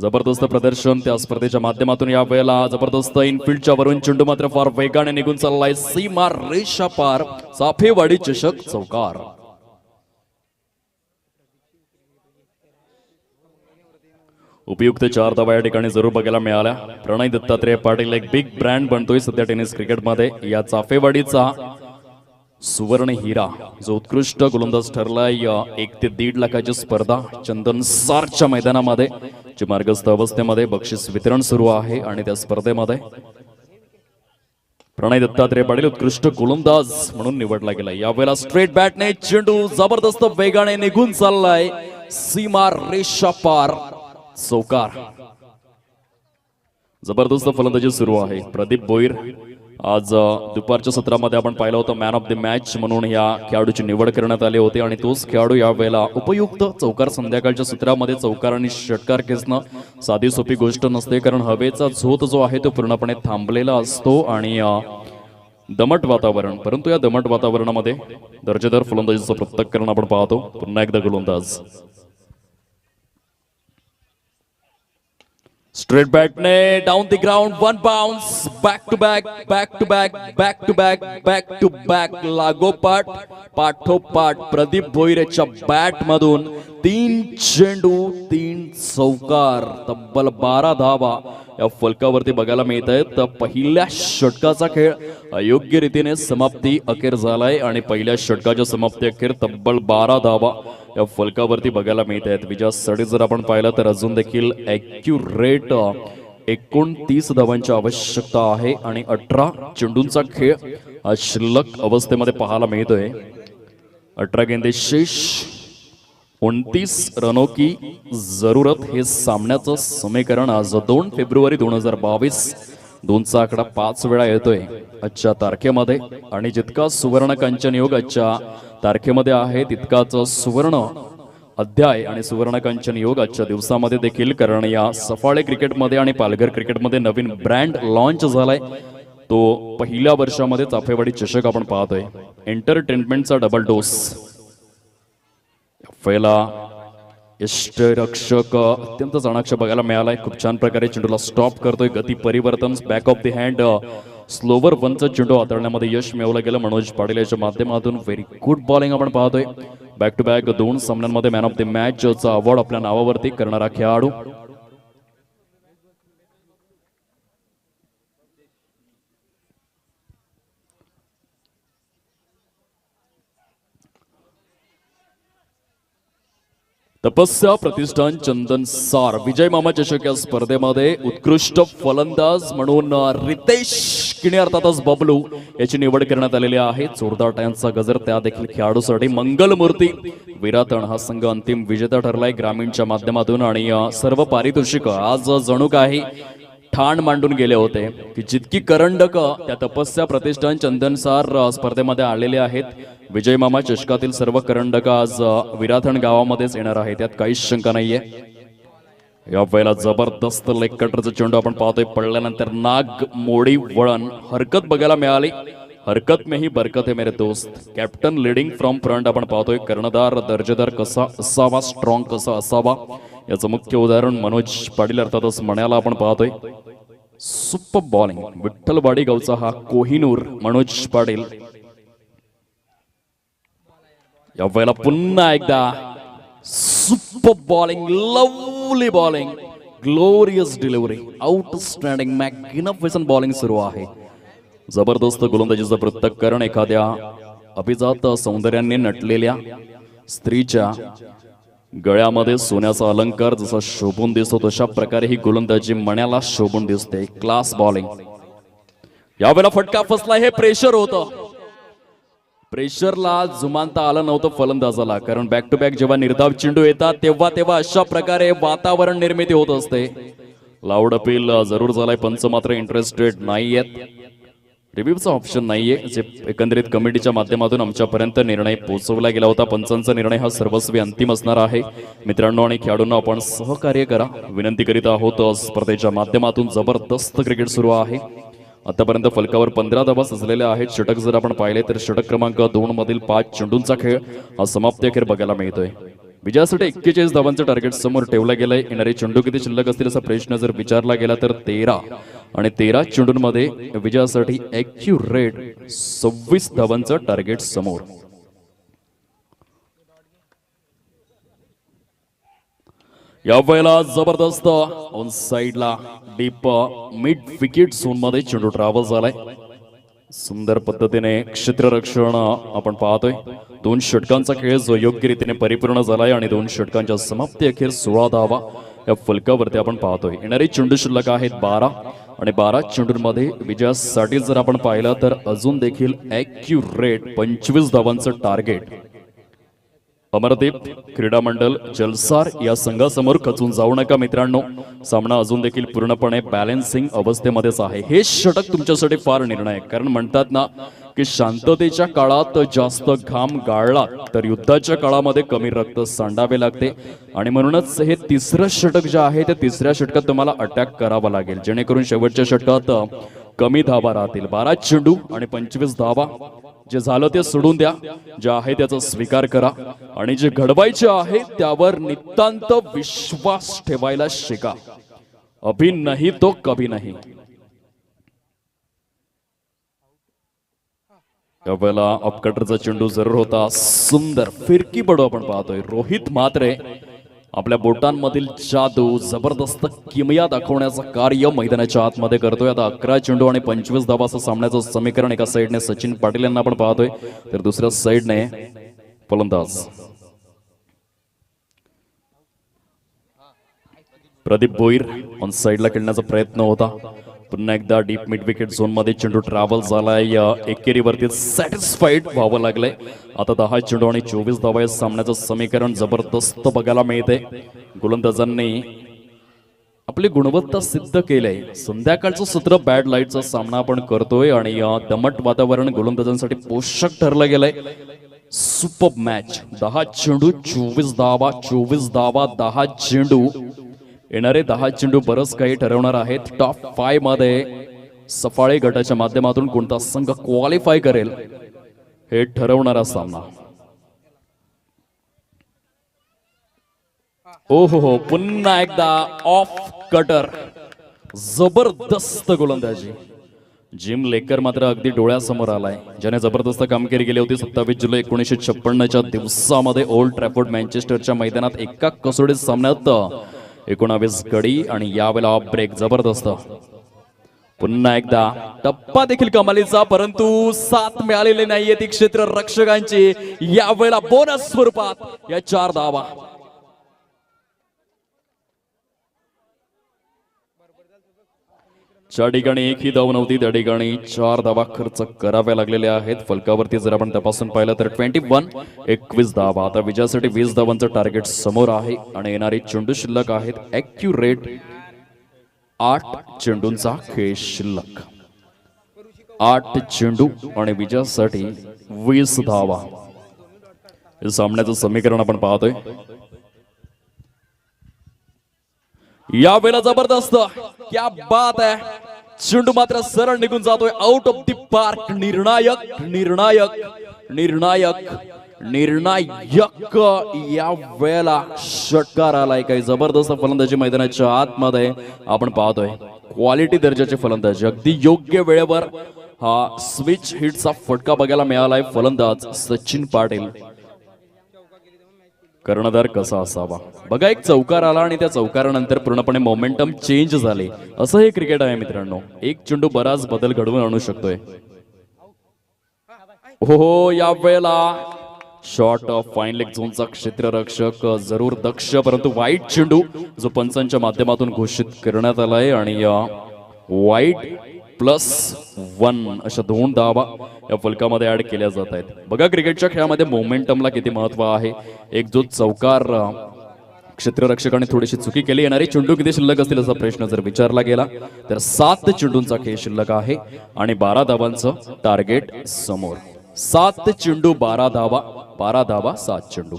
जबरदस्त प्रदर्शन त्या स्पर्धेच्या माध्यमातून. या वेळेला जबरदस्त इनफिल्डच्या वरून चेंडू मात्र फार वेगाने निघून चाललाय. सीमा रेषा पार. चाफेवाडी चषक चौकार. उपयुक्त 4 धावा या ठिकाणी जरूर बघायला मिळाल्या. प्रणय दत्तात्रेय पाटील एक बिग ब्रँड बनतोय सध्या टेनिस क्रिकेटमध्ये. या चाफेवाडीचा सुवर्ण हिरा जो उत्कृष्ट गोलंदाज ठरलाय. 1 ते 1.5 लाखाची स्पर्धा चंदनसारच्या मैदानामध्ये जी मार्गस्थ अवस्थेमध्ये बक्षीस वितरण सुरू आहे आणि त्या स्पर्धेमध्ये प्रणय दत्तात्रेय पाटील उत्कृष्ट गोलंदाज म्हणून निवडला गेला. यावेळेला स्ट्रेट बॅटने चेंडू जबरदस्त वेगाने निघून चाललाय. सीमा रेषा पार. चौकार. जबरदस्त फलंदाजी सुरू आहे. प्रदीप बोईर आज दुपारच्या सत्रामध्ये आपण पाहिलं होतं मॅन ऑफ द मॅच म्हणून या खेळाडूची निवड करण्यात आली होती आणि तोच खेळाडू यावेळेला उपयुक्त चौकार. संध्याकाळच्या सत्रामध्ये चौकार आणि षटकार खेचणं साधी सोपी गोष्ट नसते, कारण हवेचा झोत जो आहे तो पूर्णपणे थांबलेला असतो आणि दमट वातावरण. परंतु या दमट वातावरणामध्ये दर्जेदार फलंदाजीचं पृथक्करण आपण पाहतो. पुन्हा एकदा गोलंदाज स्ट्रेट बॅटने down the ground, one bounce, back to back, back to back, back to back, back to back, लागोपाठ पाठोपाठ प्रदीप भोईरेच्या बॅट मधून 3 चेंडू 3 चौकार, तब्बल 12 धावा या फलकावरती बघायला मिळत आहेत. पहिल्या षटकाचा खेळ अयोग्य रीतीने समाप्ती अखेर झालाय आणि पहिल्या षटकाच्या समाप्ती अखेर तब्बल 12 धावा या फलकावरती बघायला मिळत आहेत. विजयासाठी जर आपण पाहिलं तर अजून देखील ॲक्युरेट 29 धावांची आवश्यकता आहे आणि 18 चेंडूंचा खेळ शिल्लक अवस्थेमध्ये पाहायला मिळतोय. 18 गेंदे शेष, 29 रनों की जरूरत हे सामन्याचं समीकरण. आज 2 फेब्रुवारी 2022 2चा आकडा 5 वेळा येतोय आजच्या तारखेमध्ये आणि जितका सुवर्ण कांचन योग आजच्या तारखेमध्ये आहे तितकाच सुवर्ण अध्याय आणि सुवर्ण कांचन योग आजच्या दिवसामध्ये देखील, कारण या सफाळे क्रिकेटमध्ये आणि पालघर क्रिकेटमध्ये नवीन ब्रँड लॉन्च झालाय. तो पहिल्या वर्षामध्ये चाफेवाडी चषक आपण पाहतोय. एंटरटेनमेंटचा डबल डोस. पहिला यष्टरक्षक अत्यंत चाणाक्ष बघायला मिळालाय. खूप छान प्रकारे चेंडूला स्टॉप करतोय. गती परिवर्तन, back of the hand, slower वनचा चेंडू हाताळण्यामध्ये यश मिळवलं गेलं मनोज पाटील याच्या माध्यमातून. व्हेरी गुड बॉलिंग आपण पाहतोय. बॅक टू बॅक 2 सामन्यांमध्ये मॅन ऑफ द मॅच चा अवॉर्ड आपल्या नावावरती करणारा खेळाडू. तपस्या प्रतिष्ठान चंदन सार विजय मामा चषक या स्पर्धेमध्ये उत्कृष्ट फलंदाज म्हणून रितेश किणी अर्थातच बबलू याची निवड करण्यात आलेली आहे. जोरदार टाळ्यांचा गजर त्या देखील खेळाडूसाठी. मंगलमूर्ती विरातण हा संघ अंतिम विजेता ठरलाय ग्रामीणच्या माध्यमातून आणि सर्व पारितोषिक आज जणू काही ठाण मांडून गेले होते की जितकी करंडक त्या तपस्या प्रतिष्ठान चंदनसार स्पर्धेमध्ये आलेले आहेत. विजय मामा चषकातील सर्व करंडक आज विराथण गावामध्येच येणार आहे, त्यात काहीच शंका नाहीये. या वेळेला जबरदस्त लेग कटरचा चेंडू आपण पाहतोय. पडल्यानंतर नाग मोडी वळण हरकत बघायला मिळाली. हरकत में ही बरकत है मेरे दोस्त. कॅप्टन लीडिंग फ्रॉम फ्रंट आपण पाहतोय. कर्णधार दर्जेदार कसा असावा, स्ट्रॉंग कसा असावा याचं मुख्य उदाहरण मनोज पाटील अर्थातच मण्याला आपण पाहतोय. सुपर बॉलिंग विठ्ठलवाडी गावचा हा कोहिनूर मनोज पाटील. या वेळेला पुन्हा एकदा super bowling, lovely bowling, glorious delivery, outstanding magnificent bowling सुरू आहे. जबरदस्त गोलंदाजीचं पृथक्करण. एखाद्या अभिजात सौंदर्याने नटलेल्या स्त्रीच्या गळ्यामध्ये सोन्याचा अलंकार जसा शोभून दिसतो तशा प्रकारे ही गोलंदाजी मण्याला शोभून दिसते. Class bowling. यावेळेला फटका फसला. हे प्रेशर होतं. प्रेशरला जुमानता आलं नव्हतं फलंदाजाला, कारण बॅक टू बॅक जेव्हा निर्धाव चेंडू येतात तेव्हा अशा प्रकारे वातावरण निर्मिती होत असते. लाऊड अपील जरूर झालाय, पंच मात्र इंटरेस्टेड नाहीयेत. रिव्ह्यूचा ऑप्शन नाहीये, जे एकंदरीत कमिटीच्या माध्यमातून आमच्यापर्यंत निर्णय पोहोचवला गेला होता. पंचांचा निर्णय हा सर्वस्वी अंतिम असणार आहे. मित्रांनो आणि खेळाडूंना आपण सहकार्य करा विनंती करीत आहोत. स्पर्धेच्या माध्यमातून जबरदस्त क्रिकेट सुरू आहे. आतापर्यंत फलकावर 15 धावा सजलेल्या आहेत. षटक जर आपण पाहिले तर षटक क्रमांक 2 मधील 5 चेंडूंचा खेळ हा समाप्ती अखेर बघायला मिळतोय. विजयासाठी 41 धावांचं टार्गेट समोर ठेवलं गेलंय. येणारे चेंडू किती शिल्लक असतील असा प्रश्न जर विचारला गेला तर 13 आणि 13 चेंडूंमध्ये विजयासाठी ॲक्युरेट 26 धावांचं टार्गेट समोर. या वेळेला जबरदस्त ऑन साइडला डीप मिड विकेट झोन मध्ये चेंडू ट्रॅव्हल झालाय. सुंदर पद्धतीने क्षेत्ररक्षण आपण पाहतोय. 2 षटकांचा खेळ जो योग्य रीतीने परिपूर्ण झालाय आणि 2 षटकांच्या समाप्ती अखेर 16 धावा या फलकावरती आपण पाहतोय. येणारे चेंडू शिल्लक आहेत 12 आणि 12 चेंडूंमध्ये विजयासाठी जर आपण पाहिलं तर अजून देखील ॲक्युरेट 25 धावांचं टार्गेट अमरदीप क्रीडा मंडळ जलसार या संघासमोर खचून जाऊ नका मित्रांनो. सामना अजून देखील पूर्णपणे बॅलन्सिंग अवस्थेमध्येच आहे. हे षटक तुमच्यासाठी फार निर्णायक, कारण म्हणतात ना की शांततेच्या काळात जास्त घाम गाळला तर युद्धाच्या काळामध्ये कमी रक्त सांडावे लागते. आणि म्हणूनच हे तिसरं षटक जे आहे ते तिसऱ्या षटकात तुम्हाला अटॅक करावा लागेल, जेणेकरून शेवटच्या षटकात कमी धावा राहतील. 12 चेंडू आणि 25 धावा. जे झालं ते सोडून द्या, जे आहे त्याचा स्वीकार करा आणि जे घडवायचे आहे त्यावर नितांत विश्वास ठेवायला शिका. अभी नाही तो कभी नाही. त्यावेळेला अपकटरचा चेंडू जरूर होता. सुंदर फिरकी पडू आपण पाहतोय. रोहित म्हात्रे आपल्या बोटांमधील जादू, जबरदस्त किमया दाखवण्याचं कार्य मैदानाच्या आतमध्ये करतोय. आता 11 चेंडू आणि 25 धावा असं सामन्याचं समीकरण. एका साईडने सचिन पाटील यांना आपण पाहतोय, तर दुसऱ्या साईडने फलंदाज प्रदीप भोईर ऑन साईडला खेळण्याचा प्रयत्न होता. पुन्हा एकदा डीप मिड विकेट झोन मध्ये चेंडू ट्रॅव्हल झालाय. एकेरीवरती सॅटिस्फाईड व्हावं लागलंय. आता 10 चेंडू आणि 24 धावा या सामन्याचं समीकरण जबरदस्त बघायला मिळते. गोलंदाजांनी आपली गुणवत्ता सिद्ध केलंय. संध्याकाळचं सत्र बॅड लाईटचा सामना आपण करतोय आणि दमट वातावरण गोलंदाजांसाठी पोषक ठरलं गेलंय. Super match. 10 चेंडू 24 धावा, 24 धावा 10 चेंडू. येणारे 10 चेंडू बरंच काही ठरवणार आहेत. टॉप 5 मध्ये सफाळे गटाच्या माध्यमातून कोणता संघ क्वालिफाय करेल हे ठरवणारा सामना. ओहो, पुन्हा एकदा ऑफ कटर. जबरदस्त गोलंदाजी. जिम लेकर मात्र अगदी डोळ्यासमोर आलाय, ज्याने जबरदस्त कामगिरी केली होती 27 जुलै 1956च्या दिवसामध्ये ओल्ड ट्रॅफोर्ड मँचेस्टरच्या मैदानात. एका कसोटी सामन्यात 19 गडी आणि यावेळेला ऑफ ब्रेक. जबरदस्त. पुन्हा एकदा टप्पा देखील कमालीचा, परंतु साथ मिळालेली नाहीये ती क्षेत्र रक्षकांची. यावेळेला बोनस स्वरूपात या 4 धावा. ज्या ठिकाणी एकही धाव नव्हती त्या ठिकाणी 4 धावा खर्च कराव्या लागलेल्या आहेत. फलकावरती जर आपण तपासून पाहिलं तर 21 धावा. आता विजयासाठी 20 धावांचं टार्गेट समोर आहे आणि येणारे चेंडू शिल्लक आहेत. ॲक्युरेट 8 चेंडूंचा खेळ शिल्लक. 8 चेंडू आणि विजयासाठी 20 धावा. हे सामन्याचं समीकरण आपण पाहतोय. यावेळेला जबरदस्त. क्या बात आहे. चेंडू मात्र सरळ निघून जातोय आउट ऑफ द पार्क. निर्णायक निर्णायक निर्णायक निर्णायक या वेळेला षटकार आलाय. काही जबरदस्त फलंदाजी मैदानाच्या आतमध्ये आपण पाहतोय. क्वालिटी दर्जाचे फलंदाजी. अगदी योग्य वेळेवर हा स्विच हिटचा फटका बघायला मिळालाय. फलंदाज सचिन पाटील. कर्णधार कसा असावा बघा. एक चौकार आला आणि त्या चौकारानंतर पूर्णपणे मोमेंटम चेंज झाले. असं हे क्रिकेट आहे मित्रांनो. एक चेंडू बराच बदल घडवून आणू शकतोय. हो, या वेळेला शॉट फाईन लेग झोनचा क्षेत्ररक्षक जरूर दक्ष, परंतु वाईट चेंडू जो पंचांच्या माध्यमातून घोषित करण्यात आलाय आणि वाईट +1 अशा 2 धावा या फलकामध्ये ऍड केल्या जात आहेत. बघा क्रिकेटच्या खेळामध्ये मोमेंटमला किती महत्व आहे. एक जो चौकार क्षेत्ररक्षकाने थोडीशी चुकी केली. येणारे चेंडू किती शिल्लक असतील असा प्रश्न जर विचारला गेला तर 7 चेंडूंचा खेळ शिल्लक आहे आणि 12 धावांचं टार्गेट समोर. 7 चेंडू 12 धावा. 12 धावा 7 चेंडू.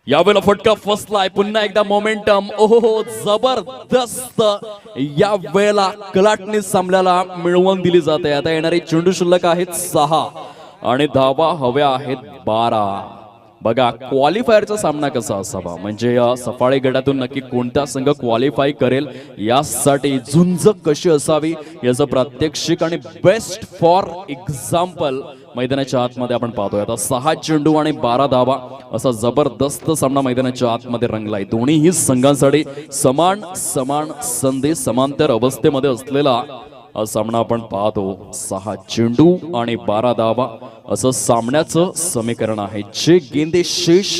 यावेळेला फटका फसलाय. पुन्हा एकदा मोमेंटम. ओहो, जबरदस्त. या वेळेला कलाटणी सामन्याला मिळवून दिली जाते. आता येणारे चेंडू शिल्लक आहेत 6 आणि धावा हव्या आहेत 12. बघा क्वालिफायरचा सामना कसा असावा, म्हणजे या सफाळे गटातून नक्की कोणता संघ क्वालिफाय करेल यासाठी झुंज कशी असावी याचं प्रात्यक्षिक आणि बेस्ट फॉर एक्झाम्पल मैदानाच्या आतमध्ये आपण पाहतोय. आता 6 चेंडू आणि 12 धावा असा जबरदस्त सामना मैदानाच्या आतमध्ये रंगलाय. दोन्हीही संघांसाठी समान समान संधी समांतर अवस्थेमध्ये असलेला हा सामना आपण पाहतो. 6 चेंडू आणि 12 धावा असं सामन्याचं समीकरण आहे. जे गेंदे शेष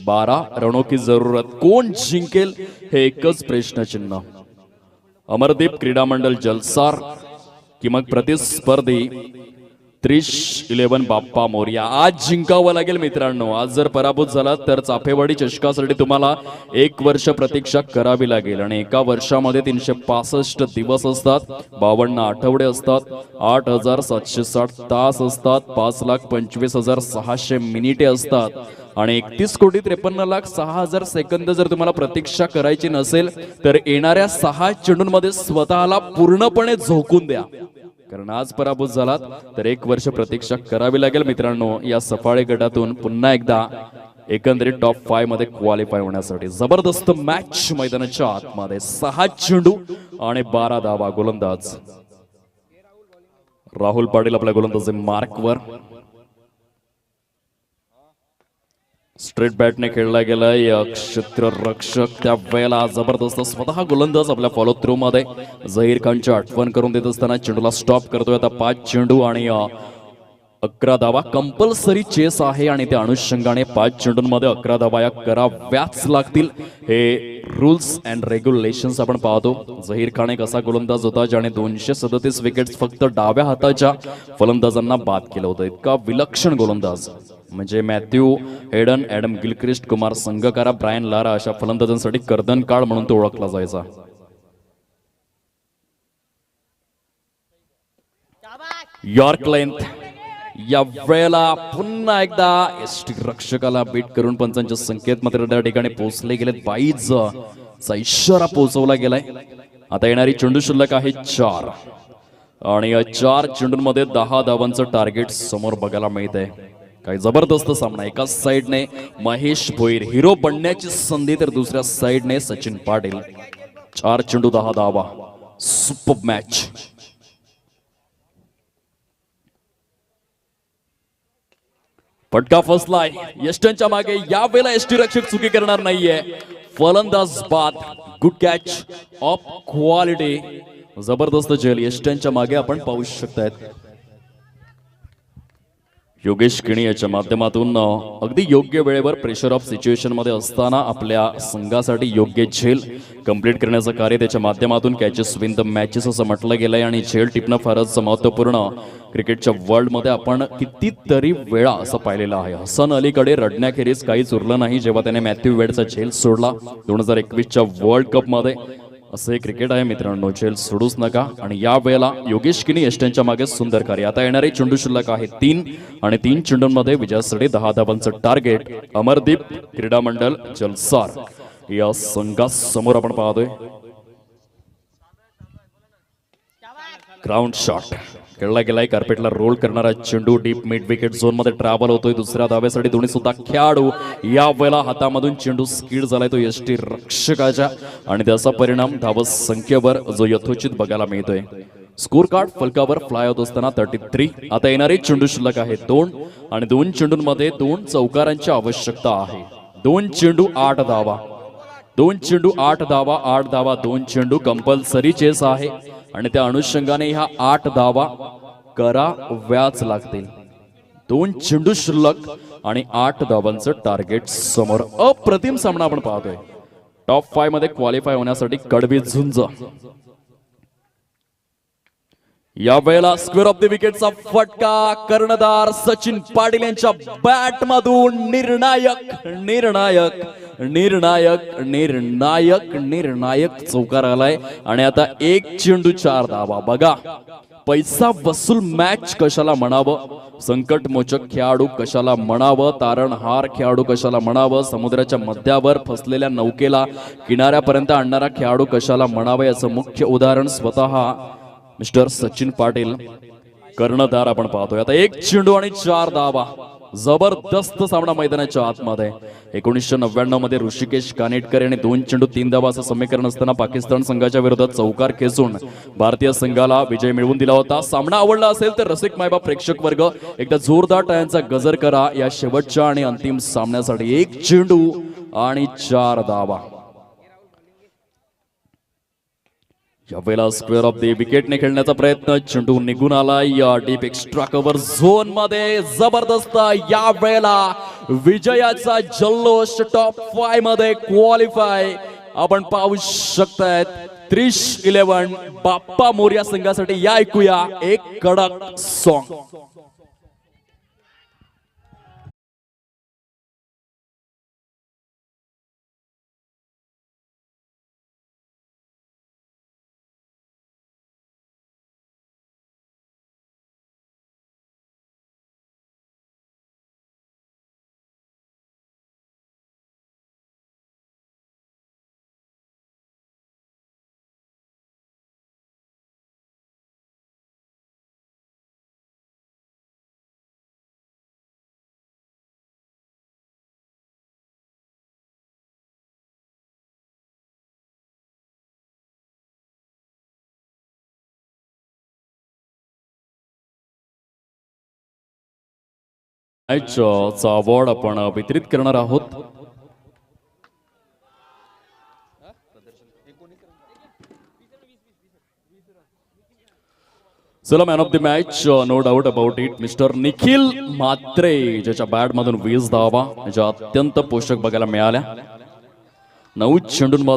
12 रणो की जरूरत. कोण जिंकेल हे एकच प्रश्नचिन्ह. अमरदीप क्रीडा मंडळ जलसार की मग प्रतिस्पर्धी 30-11 बाप्पा मोरया. आज जिंकावं लागेल मित्रांनो. आज जर पराभूत झाला तर चाफेवाडी चषकासाठी तुम्हाला 1 वर्ष प्रतीक्षा करावी लागेल आणि एका वर्षामध्ये 365 दिवस असतात, 52 आठवडे असतात, 8,760 तास असतात, 5,25,600 मिनिटे असतात आणि 31,53,06,000 सेकंद जर तुम्हाला प्रतीक्षा करायची नसेल तर येणाऱ्या 6 चेंडूंमध्ये स्वतःला पूर्णपणे झोकून द्या. कारण आज पराभूत झालात तर 1 वर्ष प्रतीक्षा करावी लागेल मित्रांनो. या सफाळे गटातून पुन्हा एकदा एकंदरीत टॉप 5 मध्ये क्वालिफाय होण्यासाठी जबरदस्त मॅच मैदानाच्या आतमध्ये. 6 चेंडू आणि 12 धावा. गोलंदाज राहुल पाटील आपल्या गोलंदाजी मार्कवर. स्ट्रेट बॅटने खेळला गेलाय क्षेत्ररक्षक. त्या वेळेला जबरदस्त स्वतः गोलंदाज आपल्या फॉलो थ्रू मध्ये झहीर खानची आठवण करून देत असताना चेंडूला स्टॉप करतोय. आता 5 चेंडू आणि 11 धावा. कंपल्सरी चेस आहे आणि त्या अनुषंगाने 5 चेंडूंमध्ये 11 धावा या कराव्याच लागतील. हे रूल्स अँड रेग्युलेशन्स आपण पाहतो. झहीर खान एक असा गोलंदाज होता ज्याने 237 विकेट्स फक्त डाव्या हाताच्या फलंदाजांना बाद केलं होतं. इतका विलक्षण गोलंदाज म्हणजे Matthew Hayden, Adam Gilchrist, Kumar Sangakkara, Brian Lara अशा फलंदाजांसाठी कर्दनकाळ म्हणून तो ओळखला जायचा. यॉर्क लेंथ या वेळेला पुन्हा एकदा एसटी रक्षकाला बीट करून पंचांचे संकेत मात्र त्या ठिकाणी पोहोचले गेलेत. 22चा इशारा पोहोचवला गेलाय. आता येणारी चेंडू शिल्लक आहे 4 आणि या 4 चेंडूंमध्ये 10 धावांचं टार्गेट समोर बघायला मिळत आहे. काही जबरदस्त सामना. एकाच साइडने महेश भोईर हिरो बनण्याची संधी तर दुसऱ्या साइडने सचिन पाटील. 4 चेंडू 10 धावा. Super match. फटका फसलाय यष्टनच्या मागे. या वेळेला एसटी रक्षक चुकी करणार नाहीये. फलंदाज बाद. Good catch of quality. जबरदस्त झेल यष्टनच्या मागे आपण पाहू शकतायत. योगेश किणी याच्या माध्यमातून अगदी योग्य वेळेवर प्रेशर ऑफ सिच्युएशन मध्ये असताना आपल्या संघासाठी योग्य झेल कंप्लीट करण्याचं कार्य त्याच्या माध्यमातून कॅचेस विन द मॅचेस असं म्हटलं गेलंय. आणि झेल टिपणं फारच महत्वपूर्ण. क्रिकेटच्या वर्ल्ड मध्ये आपण कितीतरी वेळा असं पाहिलेलं आहे. हसन अलीकडे रडण्याखेरीज काहीच उरलं नाही जेव्हा त्याने मॅथ्यू वेडचा झेल सोडला 2021च्या वर्ल्ड कप मध्ये. असं हे क्रिकेट आहे मित्रांनो. झेल सोडूच नका. आणि या वेळेला योगेश किनी यष्टनच्या मागे सुंदर कार्य. आता येणारे चेंडू शिल्लक आहे 3 आणि 3 चेंडूंमध्ये विजयासाठी 10 धावांचं टार्गेट. अमरदीप क्रीडा मंडळ जलसार या संघासमोर आपण पाहतोय. ग्राउंड शॉट खेळला गेलाय. कार्पेटला रोल करणारा चेंडू डीप मिड विकेट झोन मध्ये ट्रॅव्हल होतोय. दुसऱ्या धावेसाठी दोन्ही सुद्धा खेळाडू. या वेळेला हातामधून चेंडू स्किड झालाय तो यष्टी रक्षकाच्या आणि त्याचा परिणाम धाव संख्येवर जो यथोचित बघायला मिळतोय. स्कोर कार्ड फलकावर फ्लाय होत असताना 33. आता येणारे चेंडू शिल्लक आहे 2 आणि 2 चेंडूंमध्ये 2 चौकारांची आवश्यकता आहे. 2 चेंडू 8 धावा. 2 चेंडू 8 धावा. 8 धावा 2 चेंडू कंपल्सरी चेस आहे आणि त्या अनुषंगाने ह्या 8 धावा कराव्याच लागतील. 2 चेंडू शिल्लक आणि 8 धावांचं टार्गेट समोर. अप्रतिम सामना आपण पाहतोय. टॉप 5 मध्ये क्वालिफाय होण्यासाठी कडवी झुंज. या वेळेला स्क्वेअर ऑफ द विकेटचा फटका. कर्णधार सचिन पाटील यांच्या बॅट मधून निर्णायक निर्णायक निर्णायक निर्णायक निर्णायक चौकार आलाय आणि आता 1 चेंडू 4 धावा. बघा पैसा वसूल मॅच कशाला म्हणावं, संकटमोचक खेळाडू कशाला म्हणावं, तारणहार खेळाडू कशाला म्हणावं, समुद्राच्या मध्यावर फसलेल्या नौकेला किनाऱ्यापर्यंत आणणारा खेळाडू कशाला म्हणावं याचं मुख्य उदाहरण स्वतः मिस्टर सचिन पाटील कर्णधार आपण पाहतोय. आता 1 चेंडू आणि 4 धावा. जबरदस्त सामना मैदानाच्या आतमध्ये. 1999 मध्ये ऋषिकेश कानेटकर यांनी 2 चेंडू 3 धावा असं समीकरण असताना पाकिस्तान संघाच्या विरोधात चौकार खेचून भारतीय संघाला विजय मिळवून दिला होता. सामना आवडला असेल तर रसिक मायबाप प्रेक्षक वर्ग एकदा जोरदार टाळ्यांचा गजर करा या शेवटच्या आणि अंतिम सामन्यासाठी. 1 चेंडू आणि 4 धावा. यावेळेला स्क्वेअर ऑफ द विकेटने खेळण्याचा प्रयत्न. चेंडू निघून आला या डीप एक्स्ट्रा कव्हर झोन मध्ये. जबरदस्त या वेळेला विजयाचा जल्लोष. टॉप 5 मध्ये क्वालिफाय आपण पाहू शकतायत 30-11 बाप्पा मोर्या संघासाठी या ऐकूया एक कडक सॉन्ग. चा अवॉर्ड आपण वितरित करणार आहोत. चला, man of the match no doubt about it mister Nikhil Mhatre, ज्याच्या बॅट मधून 20 धावा ज्या अत्यंत पोषक बघायला मिळाल्या. 9 चेंडूंमध्ये